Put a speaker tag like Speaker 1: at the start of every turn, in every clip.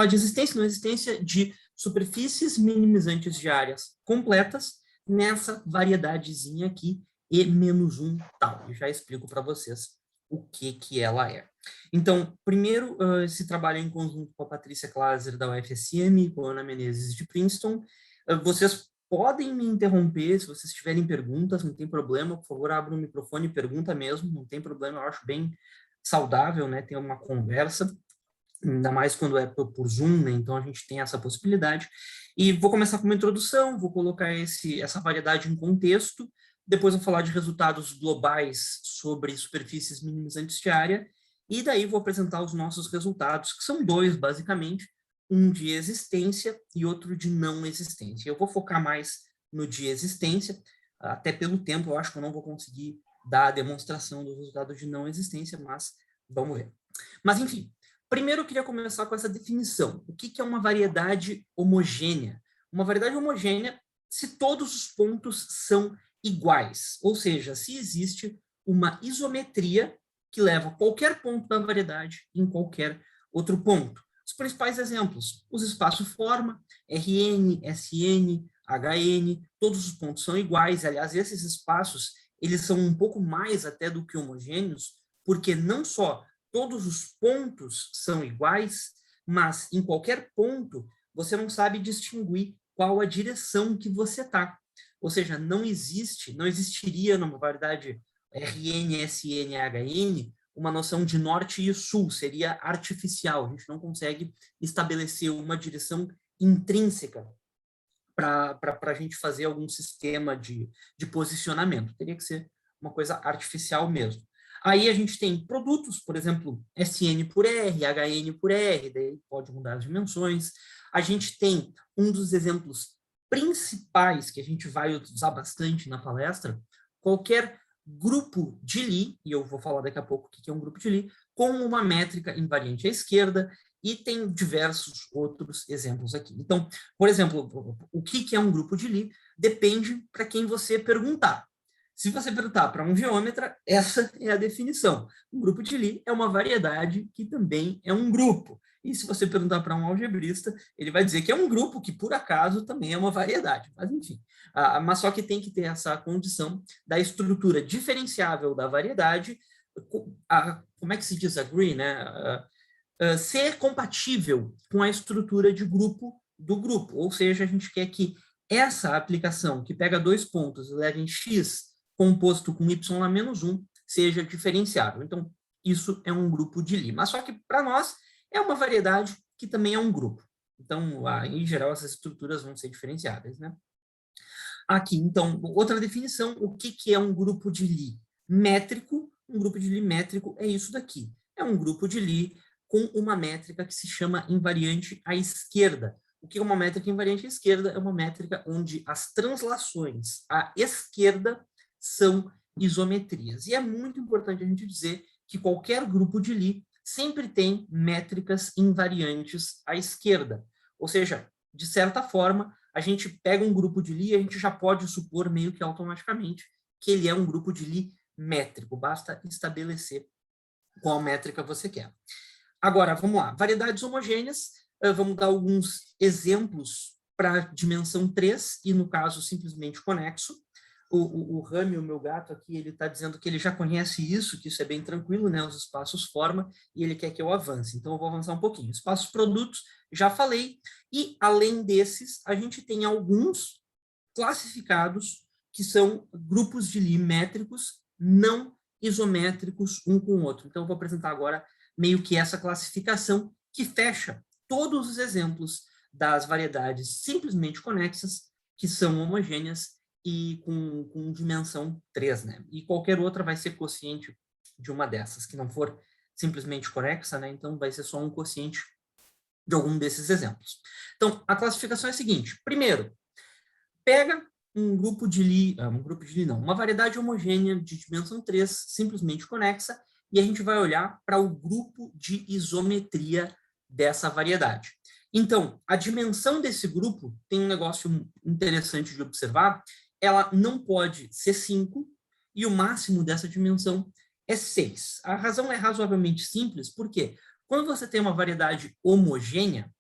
Speaker 1: de existência e não existência de superfícies minimizantes de áreas completas nessa variedadezinha aqui, E-1 tal. Eu já explico para vocês o que ela é. Então, primeiro, esse trabalho é em conjunto com a Patrícia Glaser, da UFSM, com a Ana Menezes, de Princeton. Vocês podem me interromper se vocês tiverem perguntas, não tem problema, por favor, abra o microfone e pergunta mesmo, não tem problema, eu acho bem saudável, né, ter uma conversa, ainda mais quando é por Zoom, né, então a gente tem essa possibilidade. E vou começar com uma introdução, vou colocar essa variedade em contexto, depois vou falar de resultados globais sobre superfícies minimizantes de área, e daí vou apresentar os nossos resultados, que são dois, basicamente, um de existência e outro de não existência. Eu vou focar mais no de existência, até pelo tempo, eu acho que eu não vou conseguir dar a demonstração do resultado de não existência, mas vamos ver. Mas, enfim, primeiro eu queria começar com essa definição. O que é uma variedade homogênea? Uma variedade homogênea se todos os pontos são iguais, ou seja, se existe uma isometria que leva qualquer ponto da variedade em qualquer outro ponto. Os principais exemplos, os espaços forma, Rn, Sn, Hn, todos os pontos são iguais, aliás, esses espaços, eles são um pouco mais até do que homogêneos, porque não só todos os pontos são iguais, mas em qualquer ponto, você não sabe distinguir qual a direção que você está. Ou seja, não existiria numa variedade Rn, Sn, Hn, uma noção de norte e sul, seria artificial, a gente não consegue estabelecer uma direção intrínseca para a gente fazer algum sistema de posicionamento, teria que ser uma coisa artificial mesmo. Aí a gente tem produtos, por exemplo, Sn por R, Hn por R, daí pode mudar as dimensões. A gente tem um dos exemplos principais que a gente vai usar bastante na palestra, qualquer grupo de Lie, e eu vou falar daqui a pouco o que é um grupo de Lie, com uma métrica invariante à esquerda, e tem diversos outros exemplos aqui. Então, por exemplo, o que é um grupo de Lie depende para quem você perguntar. Se você perguntar para um geômetra, essa é a definição. Um grupo de Lie é uma variedade que também é um grupo. E se você perguntar para um algebrista, ele vai dizer que é um grupo que, por acaso, também é uma variedade. Mas, enfim, mas só que tem que ter essa condição da estrutura diferenciável da variedade, como é que se diz agree, né? Ser compatível com a estrutura de grupo do grupo. Ou seja, a gente quer que essa aplicação, que pega dois pontos e leva em x composto com y a menos 1, seja diferenciável. Então, isso é um grupo de Lie. Mas só que, para nós, é uma variedade que também é um grupo. Então, em geral, essas estruturas vão ser diferenciadas, né? Aqui, então, outra definição, o que é um grupo de Lie métrico? Um grupo de Lie métrico é isso daqui. É um grupo de Lie com uma métrica que se chama invariante à esquerda. O que é uma métrica invariante à esquerda? É uma métrica onde as translações à esquerda são isometrias. E é muito importante a gente dizer que qualquer grupo de Lie sempre tem métricas invariantes à esquerda. Ou seja, de certa forma, a gente pega um grupo de Lie e a gente já pode supor meio que automaticamente que ele é um grupo de Lie métrico. Basta estabelecer qual métrica você quer. Agora, vamos lá. Variedades homogêneas. Vamos dar alguns exemplos para dimensão 3 e, no caso, simplesmente conexo. O Rami, o meu gato aqui, ele está dizendo que ele já conhece isso, que isso é bem tranquilo, né? Os espaços forma, e ele quer que eu avance. Então, eu vou avançar um pouquinho. Espaços produtos, já falei. E, além desses, a gente tem alguns classificados que são grupos de Lie métricos não isométricos um com o outro. Então, eu vou apresentar agora meio que essa classificação que fecha todos os exemplos das variedades simplesmente conexas, que são homogêneas e com dimensão 3, né? E qualquer outra vai ser quociente de uma dessas, que não for simplesmente conexa, né? Então, vai ser só um quociente de algum desses exemplos. Então, a classificação é a seguinte. Primeiro, pega um grupo de Lie não, uma variedade homogênea de dimensão 3, simplesmente conexa, e a gente vai olhar para o grupo de isometria dessa variedade. Então, a dimensão desse grupo tem um negócio interessante de observar, ela não pode ser 5, e o máximo dessa dimensão é 6. A razão é razoavelmente simples, porque quando você tem uma variedade homogênea,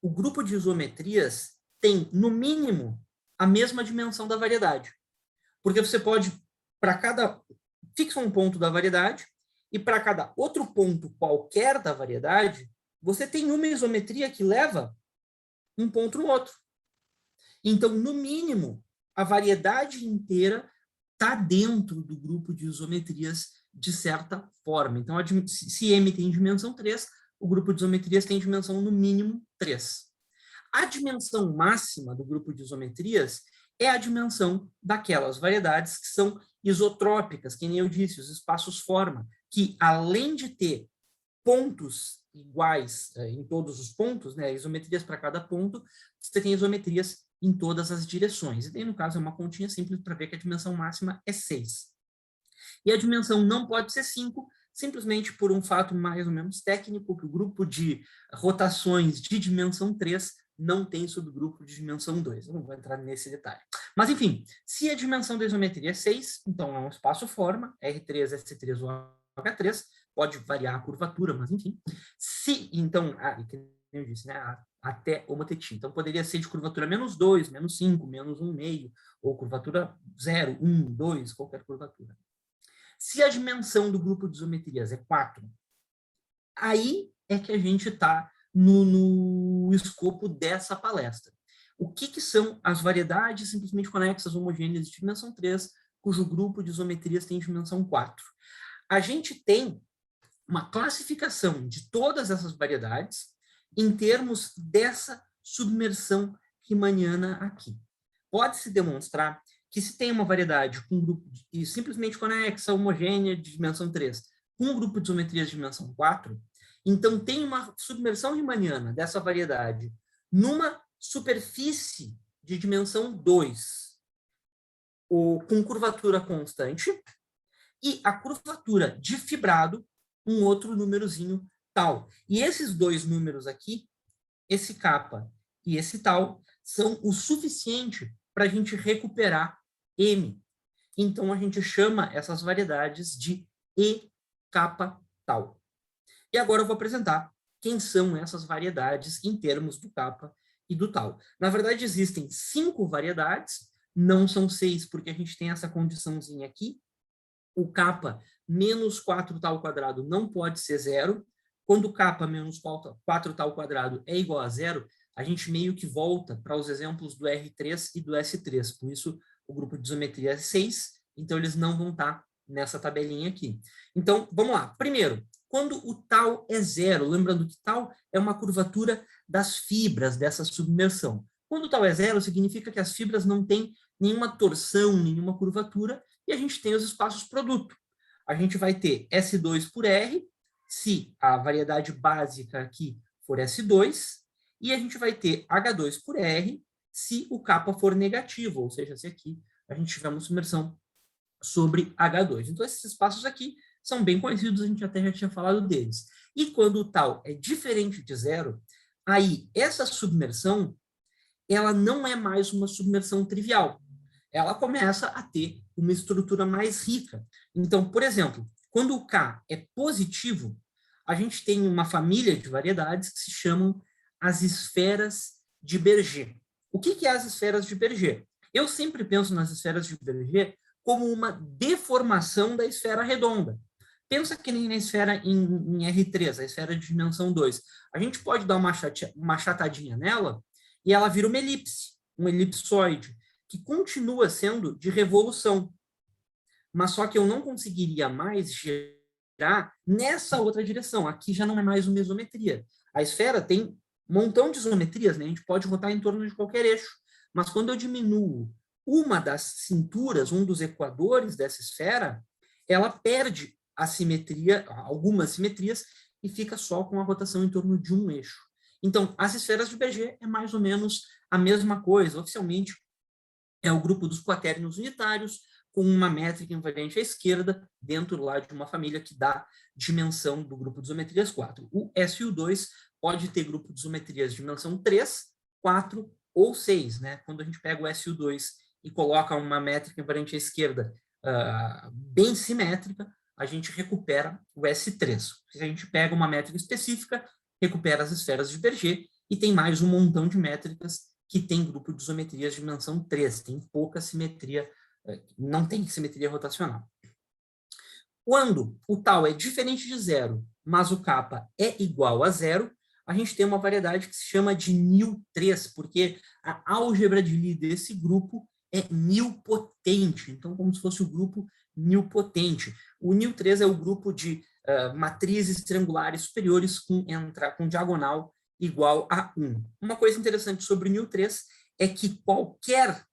Speaker 1: o grupo de isometrias tem, no mínimo, a mesma dimensão da variedade. Porque você pode, para cada... fixa um ponto da variedade, e para cada outro ponto qualquer da variedade, você tem uma isometria que leva um ponto no outro. Então, no mínimo, a variedade inteira está dentro do grupo de isometrias de certa forma. Então, se M tem dimensão 3, o grupo de isometrias tem dimensão no mínimo 3. A dimensão máxima do grupo de isometrias é a dimensão daquelas variedades que são isotrópicas, que nem eu disse, os espaços forma, que além de ter pontos iguais em todos os pontos, né, isometrias para cada ponto, você tem isometrias em todas as direções. E daí, no caso, é uma continha simples para ver que a dimensão máxima é 6. E a dimensão não pode ser 5, simplesmente por um fato mais ou menos técnico, que o grupo de rotações de dimensão 3 não tem subgrupo de dimensão 2. Eu não vou entrar nesse detalhe. Mas, enfim, se a dimensão da isometria é 6, então é um espaço forma, R3, S3 ou H3, pode variar a curvatura, mas enfim. Se, então, como eu disse, né, até homotetia. Então, poderia ser de curvatura menos 2, menos 5, menos 1,5, ou curvatura 0, 1, 2, qualquer curvatura. Se a dimensão do grupo de isometrias é 4, aí é que a gente está no escopo dessa palestra. O que são as variedades simplesmente conexas homogêneas de dimensão 3, cujo grupo de isometrias tem dimensão 4? A gente tem uma classificação de todas essas variedades em termos dessa submersão riemanniana aqui. Pode-se demonstrar que se tem uma variedade com um grupo simplesmente conexa, homogênea, de dimensão 3, com um grupo de isometrias de dimensão 4, então tem uma submersão riemanniana dessa variedade numa superfície de dimensão 2, com curvatura constante, e a curvatura de fibrado, um outro númerozinho tal. E esses dois números aqui, esse kappa e esse tal, são o suficiente para a gente recuperar M. Então, a gente chama essas variedades de E kappa tal. E agora eu vou apresentar quem são essas variedades em termos do kappa e do tal. Na verdade, existem 5 variedades, não são 6, porque a gente tem essa condiçãozinha aqui. O kappa menos 4 tal quadrado não pode ser 0. Quando o kappa menos 4 tal quadrado é igual a 0, a gente meio que volta para os exemplos do R3 e do S3. Por isso, o grupo de isometria é 6, então eles não vão estar nessa tabelinha aqui. Então, vamos lá. Primeiro, quando o tal é 0, lembrando que tal é uma curvatura das fibras dessa submersão. Quando o tal é 0, significa que as fibras não têm nenhuma torção, nenhuma curvatura, e a gente tem os espaços produto. A gente vai ter S2 por R, se a variedade básica aqui for S2, e a gente vai ter H2 por R, se o kappa for negativo, ou seja, se aqui a gente tiver uma submersão sobre H2. Então, esses espaços aqui são bem conhecidos, a gente até já tinha falado deles. E quando o tal é diferente de 0, aí essa submersão, ela não é mais uma submersão trivial. Ela começa a ter uma estrutura mais rica. Então, por exemplo, quando o K é positivo, a gente tem uma família de variedades que se chamam as esferas de Berger. O que é as esferas de Berger? Eu sempre penso nas esferas de Berger como uma deformação da esfera redonda. Pensa que nem na esfera em R3, a esfera de dimensão 2. A gente pode dar uma achatadinha nela e ela vira uma elipse, um elipsoide, que continua sendo de revolução. Mas só que eu não conseguiria mais girar nessa outra direção. Aqui já não é mais uma isometria. A esfera tem um montão de isometrias, né? A gente pode rotar em torno de qualquer eixo. Mas quando eu diminuo uma das cinturas, um dos equadores dessa esfera, ela perde a simetria, algumas simetrias, e fica só com a rotação em torno de um eixo. Então, as esferas de Berger é mais ou menos a mesma coisa. Oficialmente, é o grupo dos quaternos unitários, com uma métrica invariante à esquerda, dentro lá de uma família que dá dimensão do grupo de isometrias 4. O S e o 2 pode ter grupo de isometrias de dimensão 3, 4 ou 6. Né? Quando a gente pega o S e o 2 e coloca uma métrica invariante à esquerda bem simétrica, a gente recupera o S3. Se a gente pega uma métrica específica, recupera as esferas de Berger, e tem mais um montão de métricas que tem grupo de isometrias de dimensão 3, tem pouca simetria, não tem simetria rotacional. Quando o tal é diferente de zero, mas o kappa é igual a zero, a gente tem uma variedade que se chama de nil3, porque a álgebra de Lie desse grupo é nilpotente, então como se fosse o grupo nilpotente. O nil3 é o grupo de matrizes triangulares superiores com diagonal igual a 1. Uma coisa interessante sobre o nil3 é que qualquer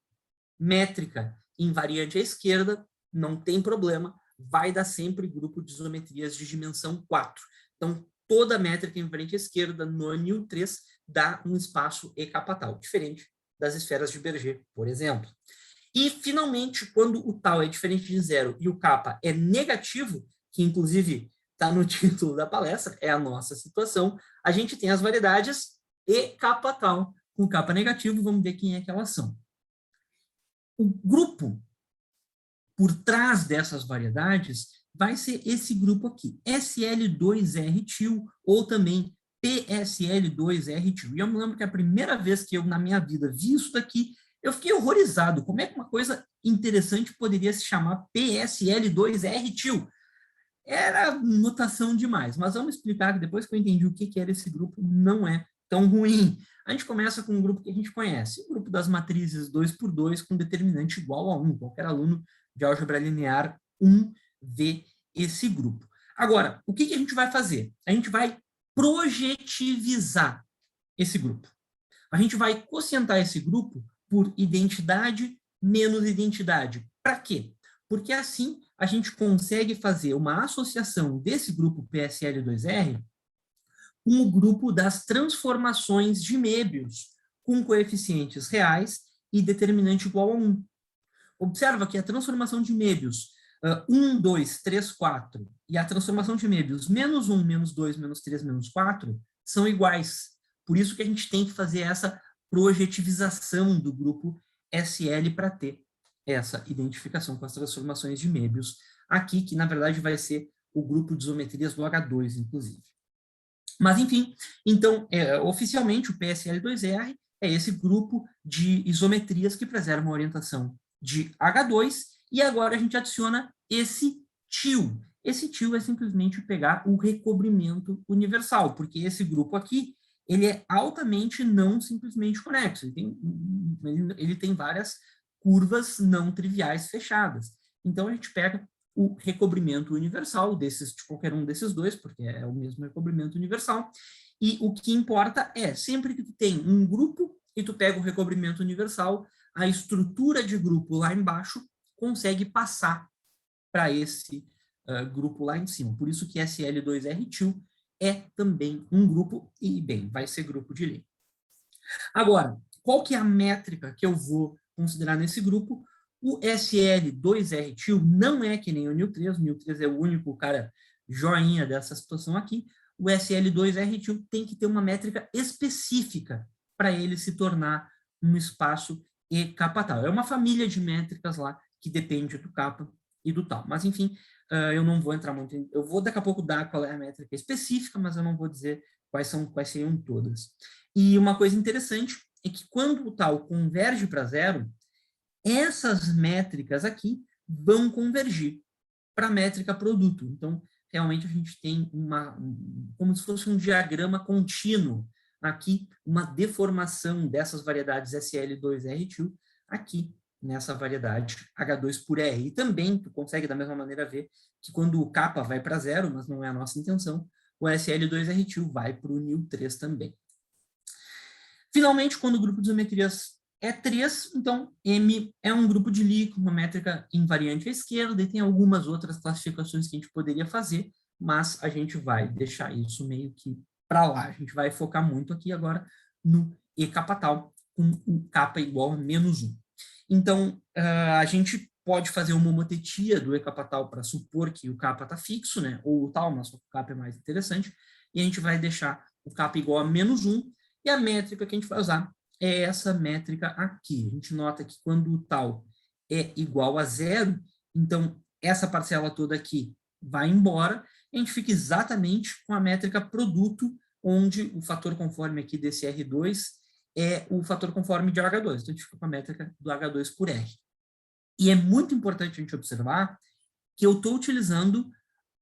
Speaker 1: métrica invariante à esquerda, não tem problema, vai dar sempre grupo de isometrias de dimensão 4. Então, toda métrica invariante à esquerda no nil3 dá um espaço E capatal, diferente das esferas de Berger, por exemplo. E, finalmente, quando o tal é diferente de zero e o kappa é negativo, que inclusive está no título da palestra, é a nossa situação, a gente tem as variedades E kappa tal. Com kappa negativo, vamos ver quem é que elas são. O grupo por trás dessas variedades vai ser esse grupo aqui, SL2R-til, ou também PSL2R-til. E eu me lembro que a primeira vez que eu, na minha vida, vi isso daqui, eu fiquei horrorizado. Como é que uma coisa interessante poderia se chamar PSL2R-til? Era notação demais, mas vamos explicar que depois que eu entendi o que era esse grupo, não é tão ruim. A gente começa com um grupo que a gente conhece, o grupo das matrizes 2×2 com determinante igual a 1. Qualquer aluno de álgebra linear 1 vê esse grupo. Agora, o que a gente vai fazer? A gente vai projetivizar esse grupo. A gente vai quocientar esse grupo por identidade menos identidade. Para quê? Porque assim a gente consegue fazer uma associação desse grupo PSL2R com o grupo das transformações de Möbius, com coeficientes reais e determinante igual a 1. Observa que a transformação de Möbius 1, 2, 3, 4 e a transformação de Möbius menos 1, menos 2, menos 3, menos 4 são iguais. Por isso que a gente tem que fazer essa projetivização do grupo SL para ter essa identificação com as transformações de Möbius aqui, que na verdade vai ser o grupo de isometrias do H2, inclusive. Mas, enfim, então, oficialmente, o PSL2R é esse grupo de isometrias que preservam a orientação de H2, e agora a gente adiciona esse til. Esse til é simplesmente pegar o recobrimento universal, porque esse grupo aqui, ele é altamente não simplesmente conexo, ele tem várias curvas não triviais fechadas. Então, a gente pega o recobrimento universal de qualquer um desses dois, porque é o mesmo recobrimento universal, e o que importa é, sempre que tu tem um grupo e tu pega o recobrimento universal, a estrutura de grupo lá embaixo consegue passar para esse grupo lá em cima. Por isso que SL2R-til é também um grupo, e bem, vai ser grupo de Lie. Agora, qual que é a métrica que eu vou considerar nesse grupo? O SL2R-til não é que nem o nil3, o nil3 é o único cara joinha dessa situação aqui. O SL2R-til tem que ter uma métrica específica para ele se tornar um espaço E kappa tal. É uma família de métricas lá que depende do kappa e do tal. Mas, enfim, eu não vou entrar muito eu vou daqui a pouco dar qual é a métrica específica, mas eu não vou dizer quais seriam todas. E uma coisa interessante é que quando o tal converge para zero, essas métricas aqui vão convergir para a métrica produto. Então, realmente a gente tem como se fosse um diagrama contínuo aqui, uma deformação dessas variedades SL2R-til aqui nessa variedade H2 por R. E também tu consegue da mesma maneira ver que quando o kappa vai para zero, mas não é a nossa intenção, o SL2R-til vai para o nil3 também. Finalmente, quando o grupo de isometrias é 3, então M é um grupo de Lie com uma métrica invariante à esquerda, e tem algumas outras classificações que a gente poderia fazer, mas a gente vai deixar isso meio que para lá. A gente vai focar muito aqui agora no E kappa tal, com o kappa igual a menos 1. Então, a gente pode fazer uma homotetia do E kappa tal para supor que o kappa está fixo, né? Ou o tal, mas o kappa é mais interessante, e a gente vai deixar o kappa igual a menos 1, e a métrica que a gente vai usar é essa métrica aqui. A gente nota que quando o tal é igual a zero, então essa parcela toda aqui vai embora, e a gente fica exatamente com a métrica produto onde o fator conforme aqui desse R2 é o fator conforme de H2. Então, a gente fica com a métrica do H2 por R. E é muito importante a gente observar que eu estou utilizando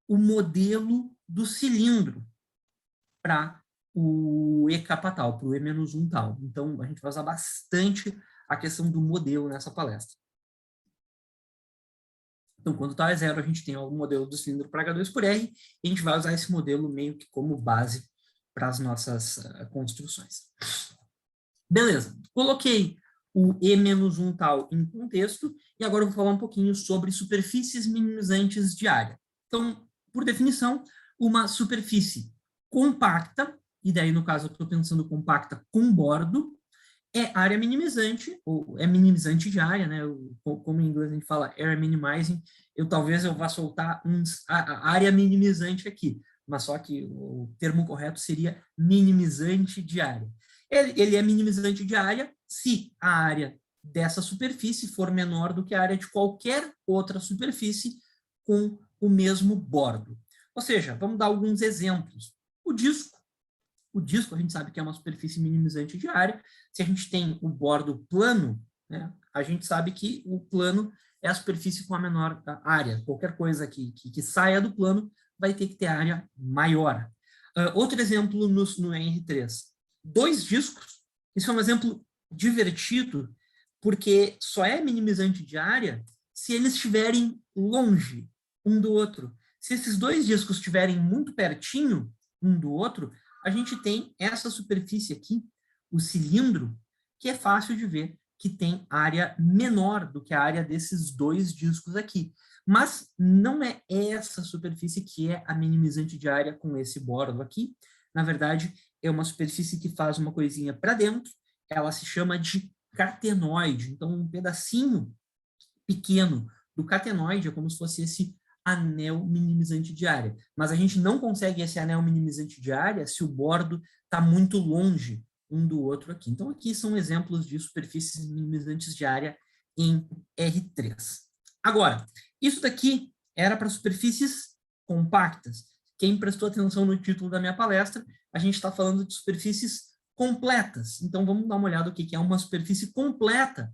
Speaker 1: o modelo do cilindro para o E capa tal, para o E-1 tal. Então, a gente vai usar bastante a questão do modelo nessa palestra. Então, quando tal é zero, a gente tem o modelo do cilindro para H2 por R, e a gente vai usar esse modelo meio que como base para as nossas construções. Beleza, coloquei o E-1 tal em contexto, e agora eu vou falar um pouquinho sobre superfícies minimizantes de área. Então, por definição, uma superfície compacta, e daí no caso eu estou pensando compacta com bordo, é área minimizante, ou é minimizante de área, né? Como em inglês a gente fala area minimizing, talvez eu vá soltar a área minimizante aqui, mas só que o termo correto seria minimizante de área. Ele é minimizante de área se a área dessa superfície for menor do que a área de qualquer outra superfície com o mesmo bordo. Ou seja, vamos dar alguns exemplos. O disco a gente sabe que é uma superfície minimizante de área. Se a gente tem o bordo plano, né, a gente sabe que o plano é a superfície com a menor área. Qualquer coisa que saia do plano vai ter que ter área maior. Outro exemplo no R3. 2 discos. Isso é um exemplo divertido, porque só é minimizante de área se eles estiverem longe um do outro. Se esses 2 discos estiverem muito pertinho um do outro, a gente tem essa superfície aqui, o cilindro, que é fácil de ver que tem área menor do que a área desses 2 discos aqui. Mas não é essa superfície que é a minimizante de área com esse bordo aqui. Na verdade, é uma superfície que faz uma coisinha para dentro, ela se chama de catenoide. Então, um pedacinho pequeno do catenoide é como se fosse esse anel minimizante de área. Mas a gente não consegue esse anel minimizante de área se o bordo está muito longe um do outro aqui. Então, aqui são exemplos de superfícies minimizantes de área em R3. Agora, isso daqui era para superfícies compactas. Quem prestou atenção no título da minha palestra, a gente está falando de superfícies completas. Então, vamos dar uma olhada no que é uma superfície completa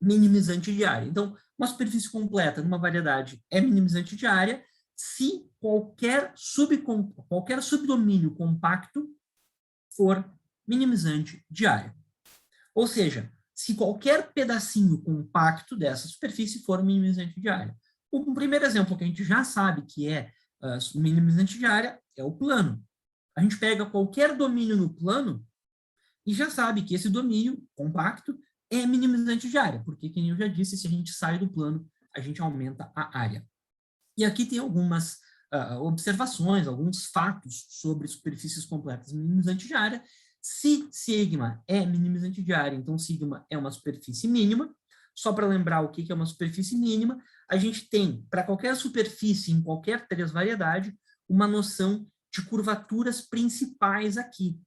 Speaker 1: minimizante de área. Então, uma superfície completa numa variedade é minimizante de área se qualquer subdomínio compacto for minimizante de área. Ou seja, se qualquer pedacinho compacto dessa superfície for minimizante de área. O primeiro exemplo que a gente já sabe que é minimizante de área é o plano. A gente pega qualquer domínio no plano e já sabe que esse domínio compacto é minimizante de área, porque, como eu já disse, se a gente sai do plano, a gente aumenta a área. E aqui tem algumas observações, alguns fatos sobre superfícies completas minimizante de área. Se sigma é minimizante de área, então sigma é uma superfície mínima. Só para lembrar o que é uma superfície mínima, a gente tem, para qualquer superfície em qualquer 3 variedade, uma noção de curvaturas principais aqui.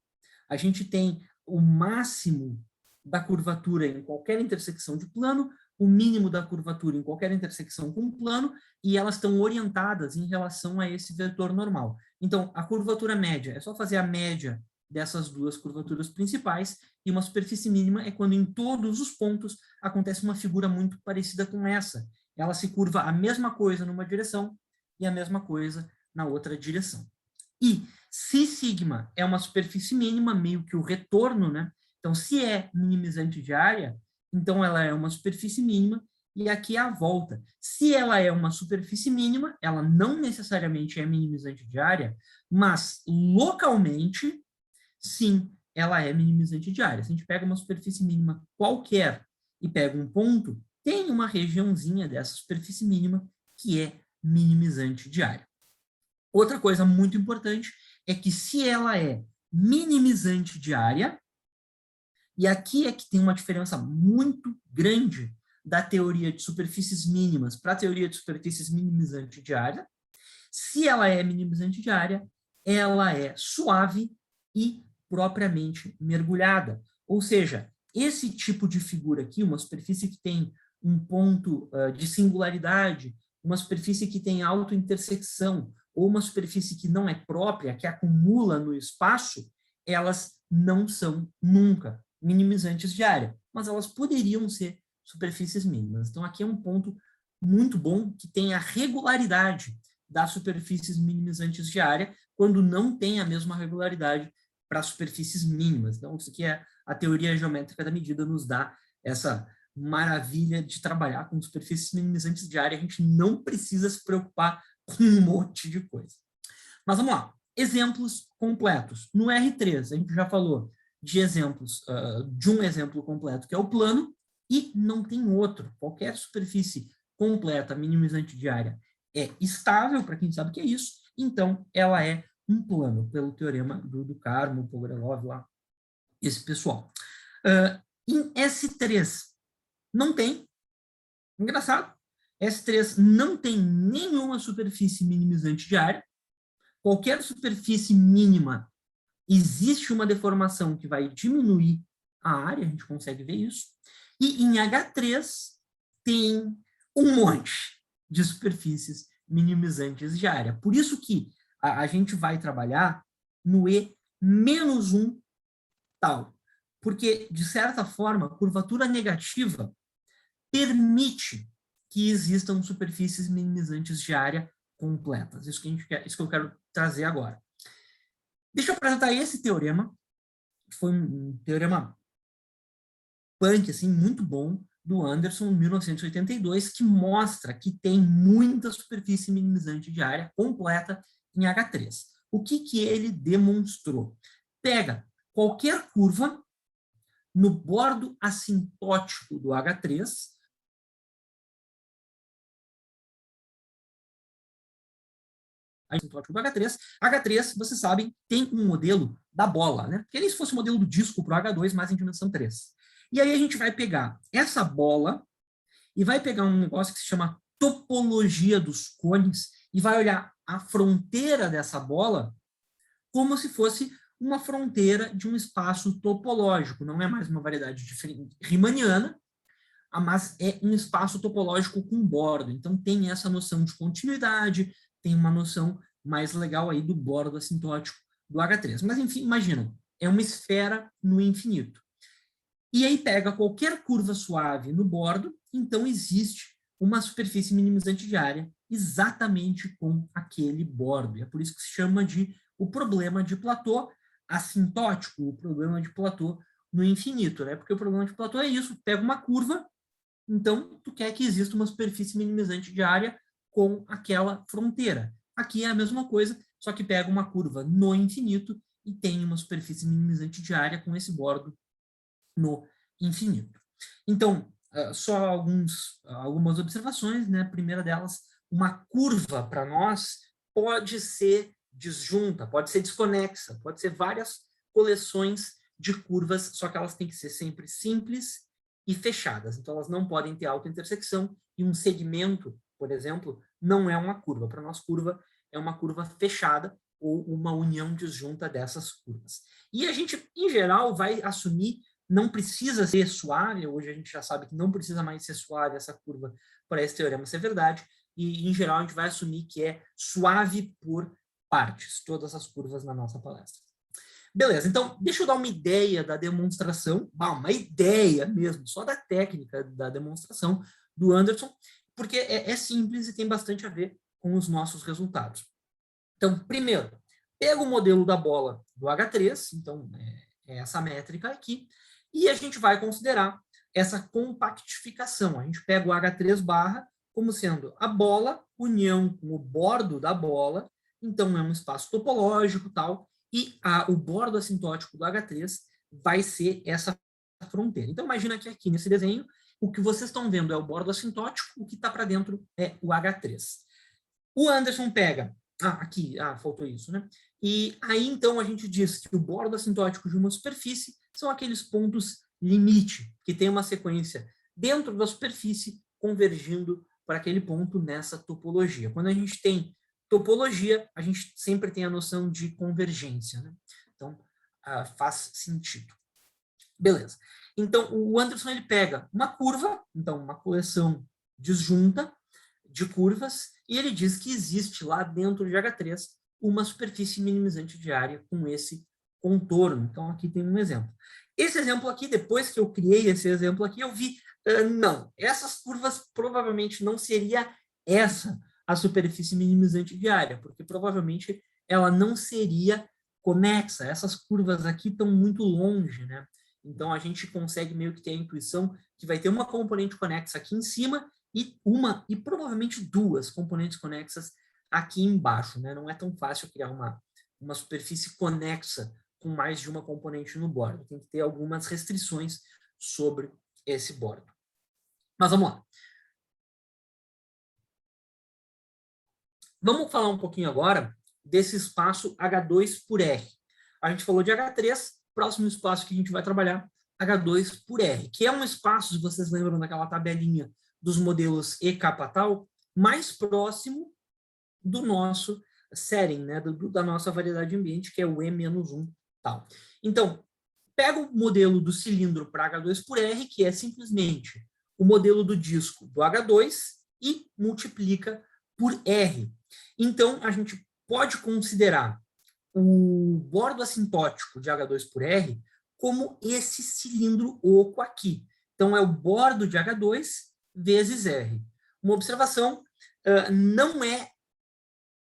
Speaker 1: A gente tem o máximo da curvatura em qualquer intersecção de plano, o mínimo da curvatura em qualquer intersecção com o plano, e elas estão orientadas em relação a esse vetor normal. Então, a curvatura média é só fazer a média dessas 2 curvaturas principais, e uma superfície mínima é quando em todos os pontos acontece uma figura muito parecida com essa. Ela se curva a mesma coisa numa direção e a mesma coisa na outra direção. E se sigma é uma superfície mínima, meio que o retorno, né? Então, se é minimizante de área, então ela é uma superfície mínima, e aqui é a volta. Se ela é uma superfície mínima, ela não necessariamente é minimizante de área, mas localmente, sim, ela é minimizante de área. Se a gente pega uma superfície mínima qualquer e pega um ponto, tem uma regiãozinha dessa superfície mínima que é minimizante de área. Outra coisa muito importante é que se ela é minimizante de área, e aqui é que tem uma diferença muito grande da teoria de superfícies mínimas para a teoria de superfícies minimizante de área. Se ela é minimizante de área, ela é suave e propriamente mergulhada. Ou seja, esse tipo de figura aqui, uma superfície que tem um ponto de singularidade, uma superfície que tem autointersecção, ou uma superfície que não é própria, que acumula no espaço, elas não são nunca minimizantes de área, mas elas poderiam ser superfícies mínimas. Então, aqui é um ponto muito bom que tem a regularidade das superfícies minimizantes de área, quando não tem a mesma regularidade para superfícies mínimas. Então, isso aqui é a teoria geométrica da medida, nos dá essa maravilha de trabalhar com superfícies minimizantes de área. A gente não precisa se preocupar com um monte de coisa. Mas vamos lá. Exemplos completos. No R3, a gente já falou de exemplos, de um exemplo completo, que é o plano, e não tem outro. Qualquer superfície completa, minimizante de área, é estável, para quem sabe o que é isso, então ela é um plano, pelo teorema do Carmo, Pogorelov, lá, esse pessoal. Em S3, não tem, engraçado, S3 não tem nenhuma superfície minimizante de área, qualquer superfície mínima, existe uma deformação que vai diminuir a área, a gente consegue ver isso, e em H3 tem um monte de superfícies minimizantes de área. Por isso que a gente vai trabalhar no E-1 tal, porque, de certa forma, a curvatura negativa permite que existam superfícies minimizantes de área completas. Isso que eu quero trazer agora. Deixa eu apresentar esse teorema, que foi um teorema punk, assim, muito bom, do Anderson, em 1982, que mostra que tem muita superfície minimizante de área completa em H3. O que ele demonstrou? Pega qualquer curva no bordo assintótico do H3, assintótico do H3. H3, vocês sabem, tem um modelo da bola, né? Que é nem se fosse o modelo do disco para o H2, mas em dimensão 3. E aí a gente vai pegar essa bola e vai pegar um negócio que se chama topologia dos cones e vai olhar a fronteira dessa bola como se fosse uma fronteira de um espaço topológico. Não é mais uma variedade riemanniana, mas é um espaço topológico com bordo. Então tem essa noção de continuidade, tem uma noção mais legal aí do bordo assintótico do H3. Mas enfim, imagina, é uma esfera no infinito. E aí pega qualquer curva suave no bordo, então existe uma superfície minimizante de área exatamente com aquele bordo. E é por isso que se chama de o problema de Platô assintótico, o problema de Platô no infinito, né? Porque o problema de Platô é isso, pega uma curva, então tu quer que exista uma superfície minimizante de área com aquela fronteira. Aqui é a mesma coisa, só que pega uma curva no infinito e tem uma superfície minimizante de área com esse bordo no infinito. Então, só algumas observações, né? A primeira delas, uma curva para nós pode ser disjunta, pode ser desconexa, pode ser várias coleções de curvas, só que elas têm que ser sempre simples e fechadas. Então, elas não podem ter autointersecção e um segmento, por exemplo, não é uma curva. Para nós, curva é uma curva fechada ou uma união disjunta dessas curvas. E a gente, em geral, vai assumir não precisa ser suave, hoje a gente já sabe que não precisa mais ser suave essa curva para esse teorema ser verdade, e em geral a gente vai assumir que é suave por partes, todas as curvas na nossa palestra. Beleza, então deixa eu dar uma ideia da demonstração, uma ideia mesmo, só da técnica da demonstração do Anderson, porque é simples e tem bastante a ver com os nossos resultados. Então, primeiro, pega o modelo da bola do H3, então é essa métrica aqui, e a gente vai considerar essa compactificação. A gente pega o H3 barra como sendo a bola, união com o bordo da bola, então é um espaço topológico tal, e o bordo assintótico do H3 vai ser essa fronteira. Então imagina que aqui nesse desenho, o que vocês estão vendo é o bordo assintótico, o que está para dentro é o H3. O Anderson pega, aqui, faltou isso, né? E aí, então, a gente diz que o bordo assintótico de uma superfície são aqueles pontos limite, que tem uma sequência dentro da superfície convergindo para aquele ponto nessa topologia. Quando a gente tem topologia, a gente sempre tem a noção de convergência, né? Então, faz sentido. Beleza. Então, o Anderson, ele pega uma curva, então, uma coleção disjunta, de curvas, e ele diz que existe lá dentro de H3 uma superfície minimizante de área com esse contorno. Então, aqui tem um exemplo. Esse exemplo aqui, depois que eu criei esse exemplo aqui, eu vi, não, essas curvas provavelmente não seria essa a superfície minimizante de área, porque provavelmente ela não seria conexa. Essas curvas aqui estão muito longe, né? Então, a gente consegue meio que ter a intuição que vai ter uma componente conexa aqui em cima e provavelmente duas componentes conexas aqui embaixo, né? Não é tão fácil criar uma superfície conexa com mais de uma componente no bordo. Tem que ter algumas restrições sobre esse bordo. Mas vamos lá. Vamos falar um pouquinho agora desse espaço H2 por R. A gente falou de H3, próximo espaço que a gente vai trabalhar, H2 por R, que é um espaço, se vocês lembram daquela tabelinha dos modelos E capa tal, mais próximo do nosso setting, né, da nossa variedade de ambiente, que é o E-1 tal. Então, pega o modelo do cilindro para H2 por R, que é simplesmente o modelo do disco do H2, e multiplica por R. Então, a gente pode considerar o bordo assintótico de H2 por R como esse cilindro oco aqui. Então, é o bordo de H2 vezes R. Uma observação, não é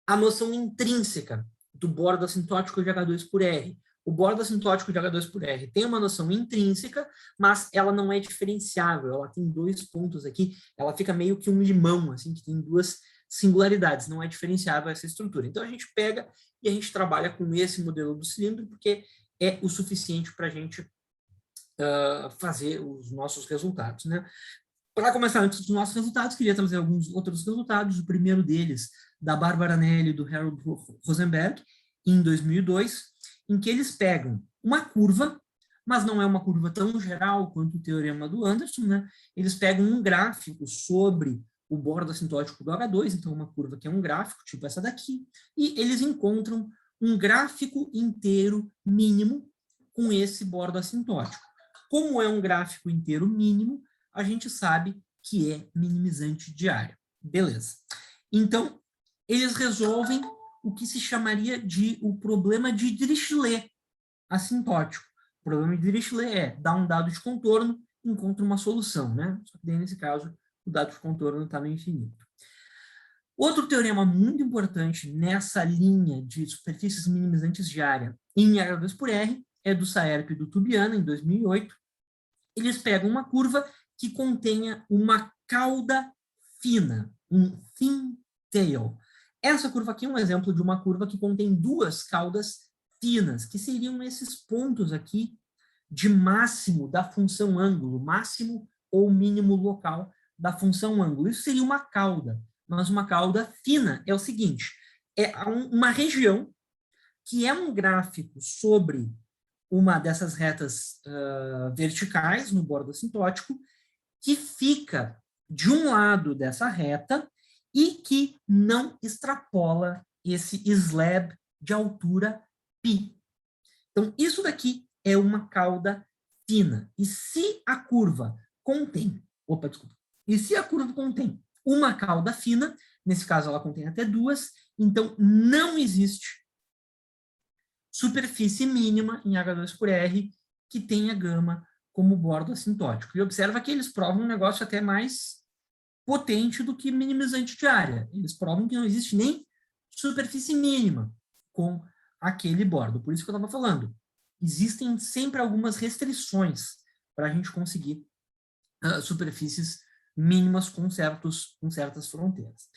Speaker 1: a noção intrínseca do bordo assintótico de H2 por R. O bordo assintótico de H2 por R tem uma noção intrínseca, mas ela não é diferenciável. Ela tem dois pontos aqui, ela fica meio que um limão, assim, que tem duas singularidades, não é diferenciável essa estrutura. Então, a gente pega e a gente trabalha com esse modelo do cilindro, porque é o suficiente para a gente fazer os nossos resultados, né? Para começar, antes dos nossos resultados, queria trazer alguns outros resultados. O primeiro deles, da Barbara Nelli e do Harold Rosenberg, em 2002, em que eles pegam uma curva, mas não é uma curva tão geral quanto o teorema do Anderson, né? Eles pegam um gráfico sobre o bordo assintótico do H2, então uma curva que é um gráfico, tipo essa daqui, e eles encontram um gráfico inteiro mínimo com esse bordo assintótico. Como é um gráfico inteiro mínimo, a gente sabe que é minimizante de área. Beleza. Então, eles resolvem o que se chamaria de o problema de Dirichlet assintótico. O problema de Dirichlet é dar um dado de contorno, encontra uma solução, né? Só que daí, nesse caso, o dado de contorno está no infinito. Outro teorema muito importante nessa linha de superfícies minimizantes de área em H2 por R é do Saerp e do Tubiana, em 2008. Eles pegam uma curva que contenha uma cauda fina, um thin tail. Essa curva aqui é um exemplo de uma curva que contém duas caudas finas, que seriam esses pontos aqui de máximo da função ângulo, máximo ou mínimo local da função ângulo. Isso seria uma cauda, mas uma cauda fina é o seguinte, é uma região que é um gráfico sobre uma dessas retas verticais no bordo assintótico, que fica de um lado dessa reta e que não extrapola esse slab de altura π. Então, isso daqui é uma cauda fina. E se a curva contém, e se a curva contém uma cauda fina, nesse caso ela contém até duas, então não existe superfície mínima em H2 por R que tenha gama como bordo assintótico. E observa que eles provam um negócio até mais potente do que minimizante de área. Eles provam que não existe nem superfície mínima com aquele bordo. Por isso que eu estava falando. Existem sempre algumas restrições para a gente conseguir superfícies mínimas com certas fronteiras.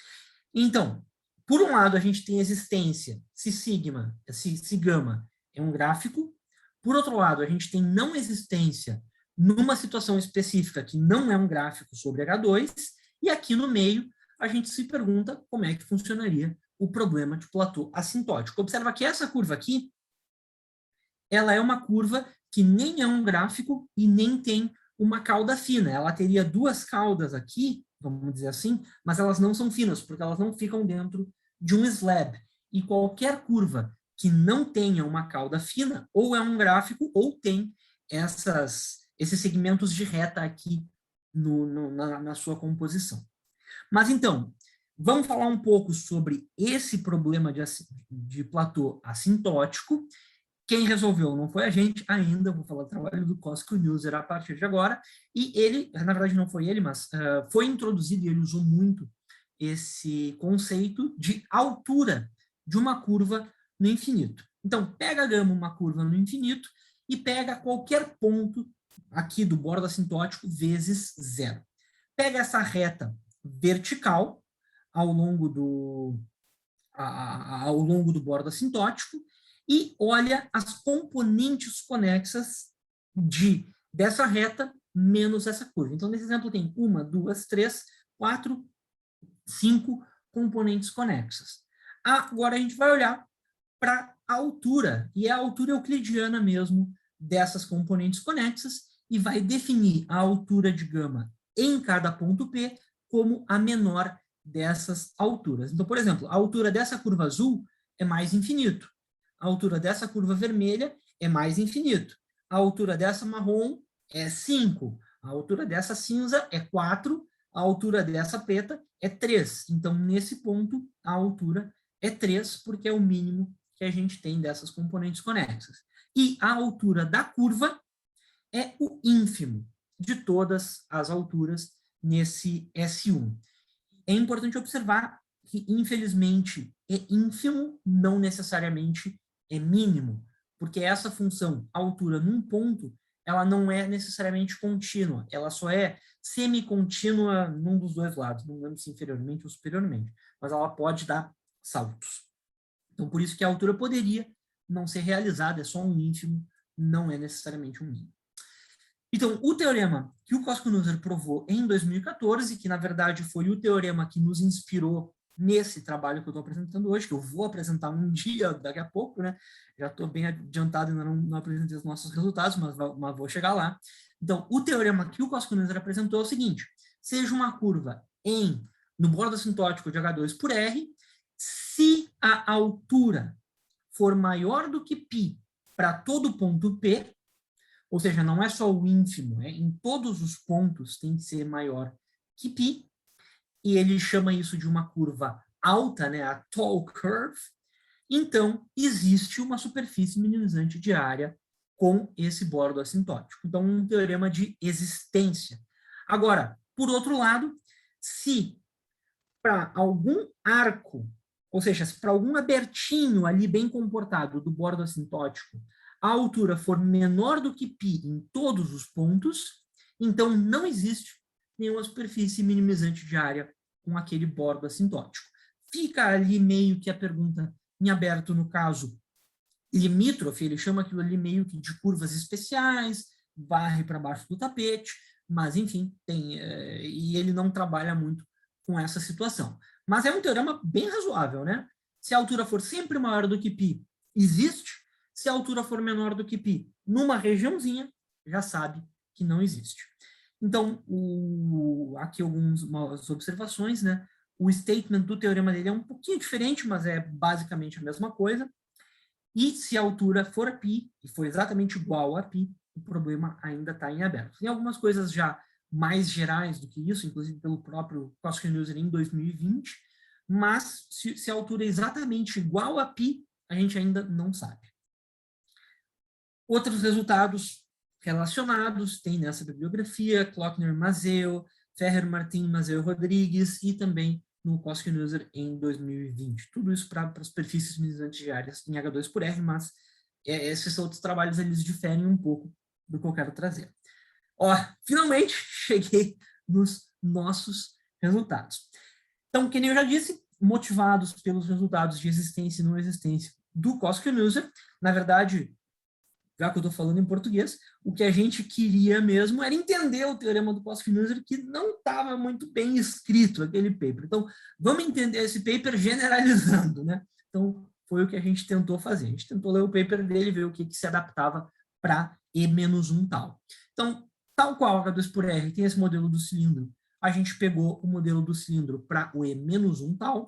Speaker 1: Então, por um lado, a gente tem a existência, se gama é um gráfico. Por outro lado, a gente tem não existência numa situação específica que não é um gráfico sobre H2, e aqui no meio a gente se pergunta como é que funcionaria o problema de platô assintótico. Observa que essa curva aqui, ela é uma curva que nem é um gráfico e nem tem uma cauda fina. Ela teria duas caudas aqui, vamos dizer assim, mas elas não são finas, porque elas não ficam dentro de um slab. E qualquer curva que não tenha uma cauda fina, ou é um gráfico, ou tem esses segmentos de reta aqui na sua composição. Mas então, Vamos falar um pouco sobre esse problema de platô assintótico. Quem resolveu não foi a gente ainda, vou falar do trabalho do Koski-User a partir de agora, e ele, na verdade não foi ele, mas foi introduzido e ele usou muito esse conceito de altura de uma curva no infinito. Então, pega a gama uma curva no infinito e pega qualquer ponto aqui do bordo assintótico vezes zero. Pega essa reta vertical ao longo do bordo assintótico e olha as componentes conexas dessa reta menos essa curva. Então, nesse exemplo tem 1, 2, 3, 4, 5 componentes conexas. Agora a gente vai olhar para a altura, e é a altura euclidiana mesmo dessas componentes conexas, e vai definir a altura de gama em cada ponto P como a menor dessas alturas. Então, por exemplo, a altura dessa curva azul é mais infinito. A altura dessa curva vermelha é mais infinito. A altura dessa marrom é 5. A altura dessa cinza é 4. A altura dessa preta é 3. Então, nesse ponto, a altura é 3, porque é o mínimo que a gente tem dessas componentes conexas. E a altura da curva é o ínfimo de todas as alturas nesse S1. É importante observar que, infelizmente, é ínfimo, não necessariamente é mínimo, porque essa função, altura num ponto, ela não é necessariamente contínua, ela só é semi-contínua num dos dois lados, não lembro se inferiormente ou superiormente, mas ela pode dar saltos. Então, por isso que a altura poderia não ser realizada, é só um ínfimo, não é necessariamente um mínimo. Então, o teorema que o Koski-User provou em 2014, que na verdade foi o teorema que nos inspirou nesse trabalho que eu estou apresentando hoje, que eu vou apresentar um dia daqui a pouco, né? Já estou bem adiantado, ainda não apresentei os nossos resultados, mas vou chegar lá. Então, o teorema que o Koski-User apresentou é o seguinte: seja uma curva no bordo assintótico de H2 por R, se a altura for maior do que π para todo ponto P, ou seja, não é só o ínfimo, em todos os pontos tem que ser maior que π, e ele chama isso de uma curva alta, né, a tall curve. Então, existe uma superfície minimizante de área com esse bordo assintótico. Então, um teorema de existência. Agora, por outro lado, se para algum arco, ou seja, se para algum abertinho ali bem comportado do bordo assintótico, a altura for menor do que π em todos os pontos, então não existe nenhuma superfície minimizante de área com aquele bordo assintótico. Fica ali meio que a pergunta em aberto no caso limítrofe, ele chama aquilo ali meio que de curvas especiais, varre para baixo do tapete, mas enfim, e ele não trabalha muito com essa situação. Mas é um teorema bem razoável, né? Se a altura for sempre maior do que π, existe. Se a altura for menor do que π numa regiãozinha, já sabe que não existe. Então, aqui algumas observações, né? O statement do teorema dele é um pouquinho diferente, mas é basicamente a mesma coisa. E se a altura for π, e for exatamente igual a π, o problema ainda está em aberto. Tem algumas coisas já mais gerais do que isso, inclusive pelo próprio Koski-User em 2020, mas se a altura é exatamente igual a π, a gente ainda não sabe. Outros resultados relacionados tem nessa bibliografia, Klockner-Mazeo, Ferrer-Martin, Mazeo-Rodrigues e também no Koski-User em 2020. Tudo isso para superfícies minimizantes diárias em H2 por R, mas esses outros trabalhos eles diferem um pouco do que eu quero trazer. Finalmente cheguei nos nossos resultados. Então, como eu já disse, motivados pelos resultados de existência e não existência do Koski-User, na verdade, já que eu estou falando em português, o que a gente queria mesmo era entender o teorema do Koski-User, que não estava muito bem escrito, aquele paper. Então, vamos entender esse paper generalizando, né? Então, foi o que a gente tentou fazer. A gente tentou ler o paper dele, ver o que se adaptava para E-1 tal. Então, tal qual H2 por R tem esse modelo do cilindro, a gente pegou o modelo do cilindro para o E-1 tal,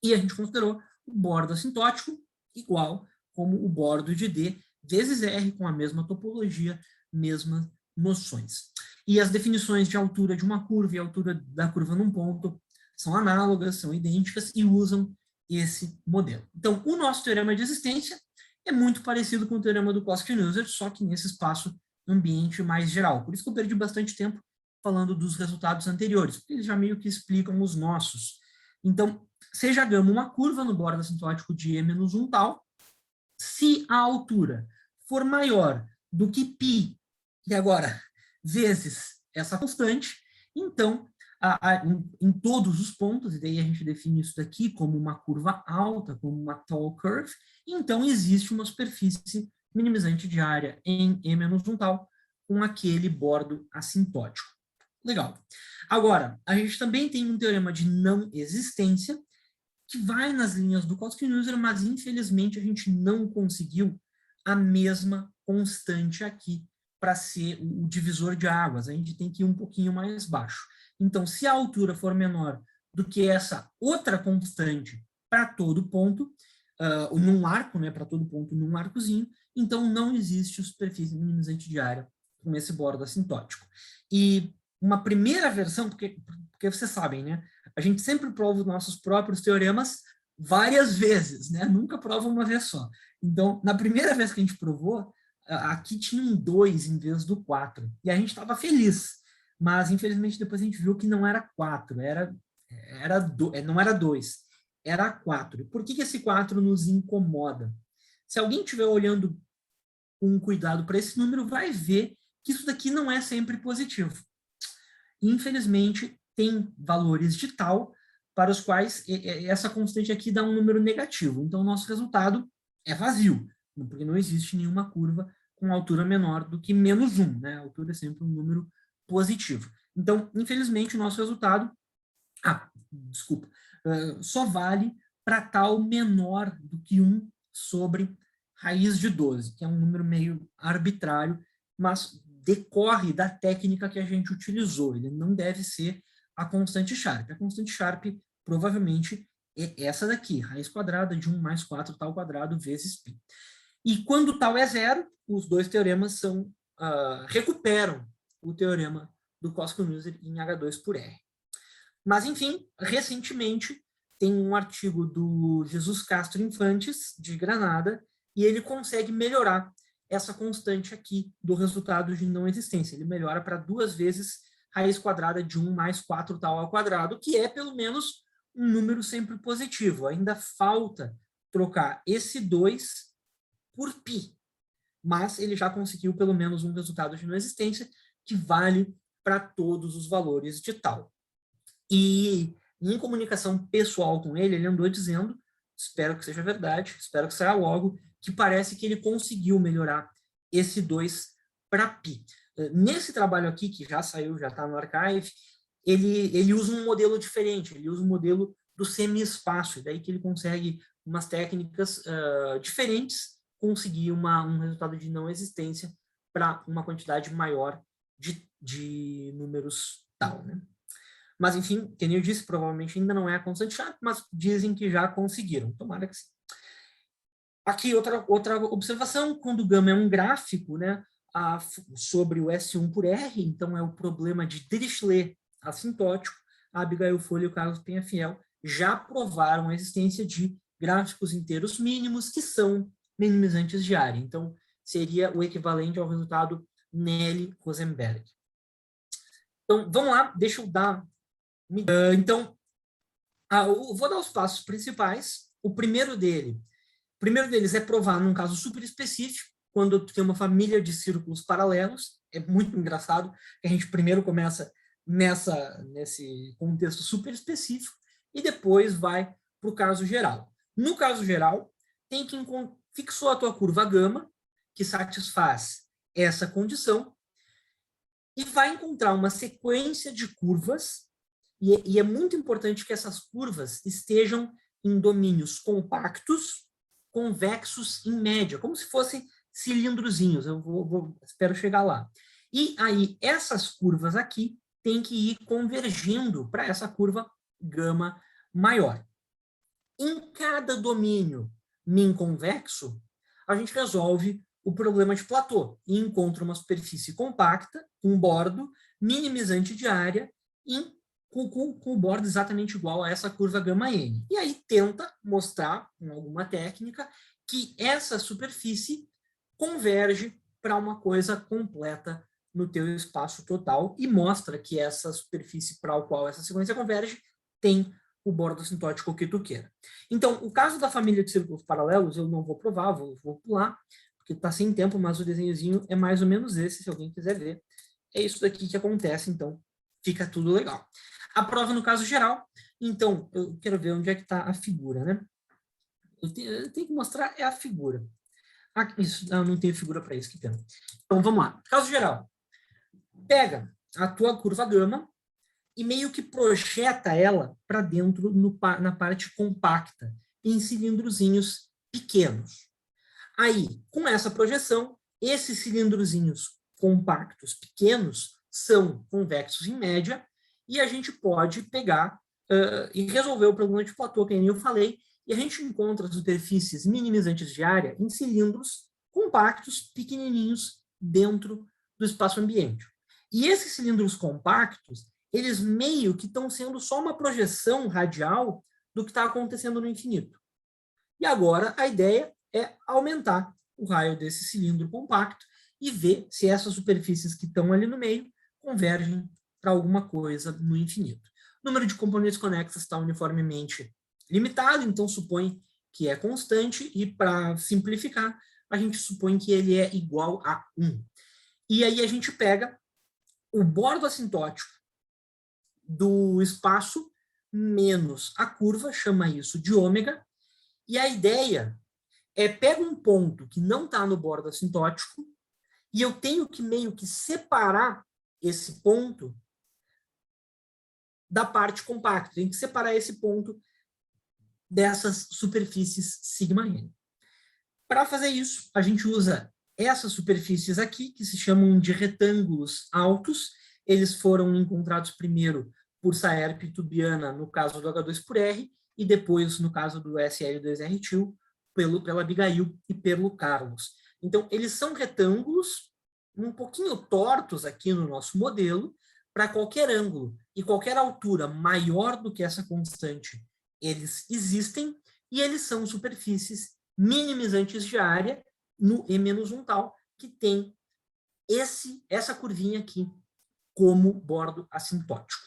Speaker 1: e a gente considerou o bordo assintótico igual como o bordo de D, vezes R com a mesma topologia, mesmas noções. E as definições de altura de uma curva e altura da curva num ponto são análogas, são idênticas e usam esse modelo. Então, o nosso teorema de existência é muito parecido com o teorema do Koski-Neuser, só que nesse espaço ambiente mais geral. Por isso que eu perdi bastante tempo falando dos resultados anteriores, porque eles já meio que explicam os nossos. Então, seja gama uma curva no bordo assintótico de E-1 tal, se a altura for maior do que π, e agora, vezes essa constante, então, em todos os pontos, e daí a gente define isso daqui como uma curva alta, como uma tall curve, então existe uma superfície minimizante de área em E-1 tal, com aquele bordo assintótico. Legal. Agora, a gente também tem um teorema de não existência, que vai nas linhas do Koski-Neuser, mas infelizmente a gente não conseguiu a mesma constante aqui para ser o divisor de águas. A gente tem que ir um pouquinho mais baixo. Então, se a altura for menor do que essa outra constante para todo ponto, num arco, né, para todo ponto num arcozinho, então não existe superfície minimizante de área com esse bordo assintótico. E uma primeira versão, porque vocês sabem, né? A gente sempre prova os nossos próprios teoremas várias vezes, né? Nunca prova uma vez só. Então, na primeira vez que a gente provou, aqui tinha um 2 em vez do 4. E a gente estava feliz. Mas, infelizmente, depois a gente viu que não era 4, não era 2, era 4. Por que esse 4 nos incomoda? Se alguém estiver olhando com cuidado para esse número, vai ver que isso daqui não é sempre positivo. Infelizmente, tem valores de tal para os quais essa constante aqui dá um número negativo. Então, o nosso resultado é vazio, porque não existe nenhuma curva com altura menor do que -1, né? A altura é sempre um número positivo. Então, infelizmente, o nosso resultado, só vale para tal menor do que 1 sobre raiz de 12, que é um número meio arbitrário, mas decorre da técnica que a gente utilizou. Ele não deve ser a constante Sharp. A constante Sharp provavelmente é essa daqui, raiz quadrada de 1 mais 4 tal quadrado vezes π. E quando tal é zero, os dois teoremas recuperam o teorema do Koski-Neuser em H2 por R. Mas, enfim, recentemente tem um artigo do Jesus Castro Infantes, de Granada, e ele consegue melhorar essa constante aqui do resultado de não existência. Ele melhora para 2 vezes raiz quadrada de 1 mais 4 tal ao quadrado, que é pelo menos um número sempre positivo. Ainda falta trocar esse 2 por π, mas ele já conseguiu pelo menos um resultado de não existência que vale para todos os valores de tal. E em comunicação pessoal com ele, ele andou dizendo, espero que seja verdade, espero que saia logo, que parece que ele conseguiu melhorar esse 2 para π. Nesse trabalho aqui, que já saiu, já está no archive, ele usa um modelo diferente, ele usa um modelo do semi-espaço, daí que ele consegue umas técnicas diferentes, conseguir um resultado de não existência para uma quantidade maior de números tal, né? Mas, enfim, como eu disse, provavelmente ainda não é a constante Sharp, mas dizem que já conseguiram. Tomara que sim. Aqui, outra observação, quando gama é um gráfico, né, sobre o S1 por R, então é o problema de Dirichlet assintótico, a Abigail Folha e o Carlos Penha-Fiel já provaram a existência de gráficos inteiros mínimos que são minimizantes de área. Então, seria o equivalente ao resultado Nelly-Rosenberg. Então, vamos lá, deixa eu dar... Então, eu vou dar os passos principais. O primeiro deles é provar num caso super específico, quando tu tem uma família de círculos paralelos. É muito engraçado que a gente primeiro começa nesse contexto super específico e depois vai para o caso geral. No caso geral, fixou a tua curva gama, que satisfaz essa condição, e vai encontrar uma sequência de curvas, e é muito importante que essas curvas estejam em domínios compactos, convexos em média, como se fossem cilindrozinhos. Espero chegar lá. E aí, essas curvas aqui têm que ir convergindo para essa curva gama maior. Em cada domínio min convexo, a gente resolve o problema de platô e encontra uma superfície compacta, um bordo minimizante de área em com o bordo exatamente igual a essa curva gama N. E aí tenta mostrar, com alguma técnica, que essa superfície converge para uma coisa completa no teu espaço total e mostra que essa superfície para a qual essa sequência converge tem o bordo assintótico que tu queira. Então, o caso da família de círculos paralelos, eu não vou provar, vou pular, porque está sem tempo, mas o desenhozinho é mais ou menos esse, se alguém quiser ver. É isso daqui que acontece, então fica tudo legal. A prova no caso geral, então, eu quero ver onde é que está a figura, né? Eu tenho que mostrar a figura. Ah, isso, não tenho figura para isso, que pena. Então, vamos lá. Caso geral. Pega a tua curva gama e meio que projeta ela para dentro na parte compacta, em cilindrozinhos pequenos. Aí, com essa projeção, esses cilindrozinhos compactos pequenos são convexos em média e a gente pode pegar e resolver o problema de platô, que nem eu falei, e a gente encontra superfícies minimizantes de área em cilindros compactos, pequenininhos, dentro do espaço ambiente. E esses cilindros compactos, eles meio que estão sendo só uma projeção radial do que está acontecendo no infinito. E agora a ideia é aumentar o raio desse cilindro compacto e ver se essas superfícies que estão ali no meio convergem para alguma coisa no infinito. O número de componentes conexas está uniformemente limitado, então supõe que é constante, e para simplificar, a gente supõe que ele é igual a 1. E aí a gente pega o bordo assintótico do espaço menos a curva, chama isso de ômega, e a ideia é pega um ponto que não está no bordo assintótico e eu tenho que meio que separar esse ponto da parte compacta. Tem que separar esse ponto dessas superfícies sigma n. Para fazer isso, a gente usa essas superfícies aqui, que se chamam de retângulos altos. Eles foram encontrados primeiro por Saerp e Tubiana, no caso do H2 por R, e depois, no caso do SL2R2, pela Abigail e pelo Carlos. Então, eles são retângulos um pouquinho tortos aqui no nosso modelo, para qualquer ângulo e qualquer altura maior do que essa constante, eles existem, e eles são superfícies minimizantes de área no E-1 tal, que tem essa curvinha aqui como bordo assintótico.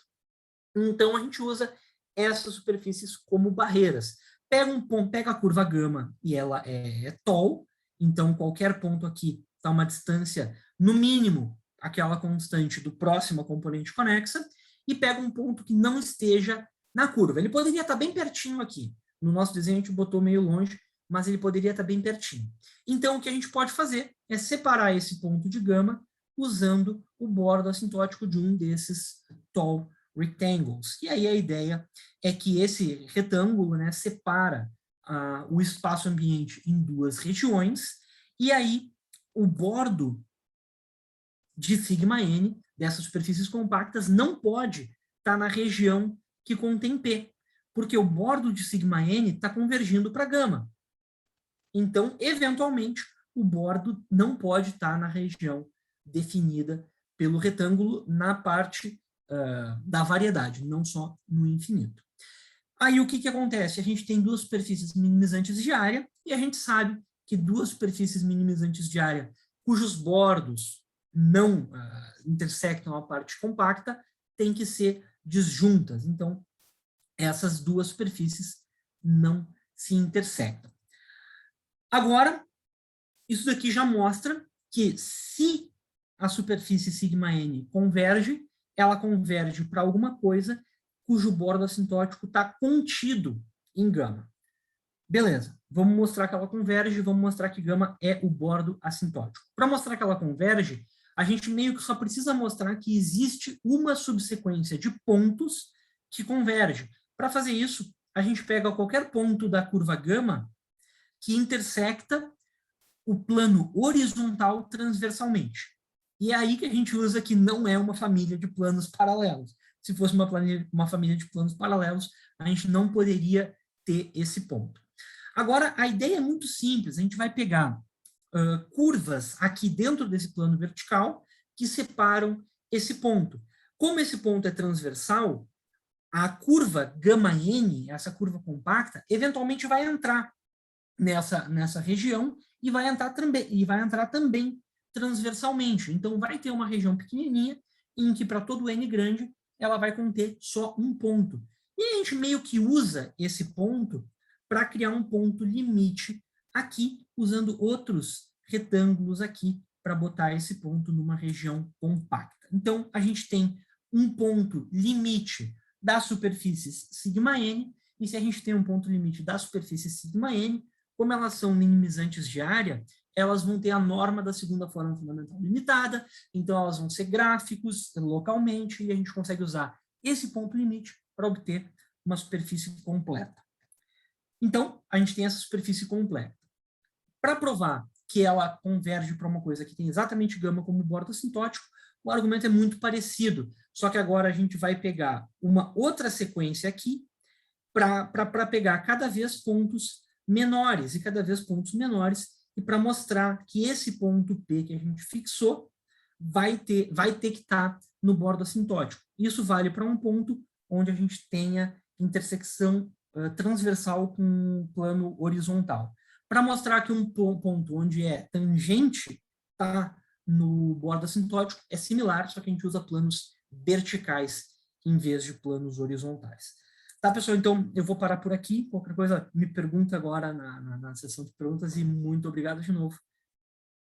Speaker 1: Então, a gente usa essas superfícies como barreiras. Pega a curva gama e ela é tol, então qualquer ponto aqui está uma distância, no mínimo, aquela constante do próximo componente conexa, e pega um ponto que não esteja na curva. Ele poderia estar bem pertinho aqui. No nosso desenho a gente botou meio longe, mas ele poderia estar bem pertinho. Então, o que a gente pode fazer é separar esse ponto de gama usando o bordo assintótico de um desses tol rectangles. E aí a ideia é que esse retângulo, né, separa o espaço ambiente em duas regiões, e aí o bordo de sigma n dessas superfícies compactas não pode estar na região que contém P, porque o bordo de sigma n está convergindo para gama. Então, eventualmente, o bordo não pode estar na região definida pelo retângulo na parte da variedade, não só no infinito. Aí o que acontece? A gente tem duas superfícies minimizantes de área, e a gente sabe que duas superfícies minimizantes de área cujos bordos não intersectam a parte compacta têm que ser disjuntas. Então, essas duas superfícies não se intersectam. Agora, isso daqui já mostra que se a superfície sigma n converge, ela converge para alguma coisa cujo bordo assintótico está contido em gama. Beleza, vamos mostrar que ela converge, vamos mostrar que gama é o bordo assintótico. Para mostrar que ela converge, a gente meio que só precisa mostrar que existe uma subsequência de pontos que converge. Para fazer isso, a gente pega qualquer ponto da curva gama que intersecta o plano horizontal transversalmente. E é aí que a gente usa que não é uma família de planos paralelos. Se fosse uma família de planos paralelos, a gente não poderia ter esse ponto. Agora, a ideia é muito simples. A gente vai pegar curvas aqui dentro desse plano vertical que separam esse ponto. Como esse ponto é transversal, A curva γn, essa curva compacta, eventualmente vai entrar nessa região e vai entrar também transversalmente. Então, vai ter uma região pequenininha em que, para todo n grande, ela vai conter só um ponto. E a gente meio que usa esse ponto para criar um ponto limite aqui, usando outros retângulos aqui para botar esse ponto numa região compacta. Então, a gente tem um ponto limite das superfícies σn, e se a gente tem um ponto limite da superfície σn, como elas são minimizantes de área, elas vão ter a norma da segunda forma fundamental limitada, então elas vão ser gráficos localmente, e a gente consegue usar esse ponto limite para obter uma superfície completa. Então, a gente tem essa superfície completa. Para provar que ela converge para uma coisa que tem exatamente gama como bordo assintótico, o argumento é muito parecido, só que agora a gente vai pegar uma outra sequência aqui para pegar cada vez pontos menores e cada vez pontos menores, e para mostrar que esse ponto P que a gente fixou vai ter que estar no bordo assintótico. Isso vale para um ponto onde a gente tenha intersecção transversal com um plano horizontal. Para mostrar que um ponto onde é tangente está no bordo assintótico é similar, só que a gente usa planos verticais em vez de planos horizontais. Tá, pessoal? Então, eu vou parar por aqui. Qualquer coisa, me pergunta agora na sessão de perguntas, e muito obrigado de novo.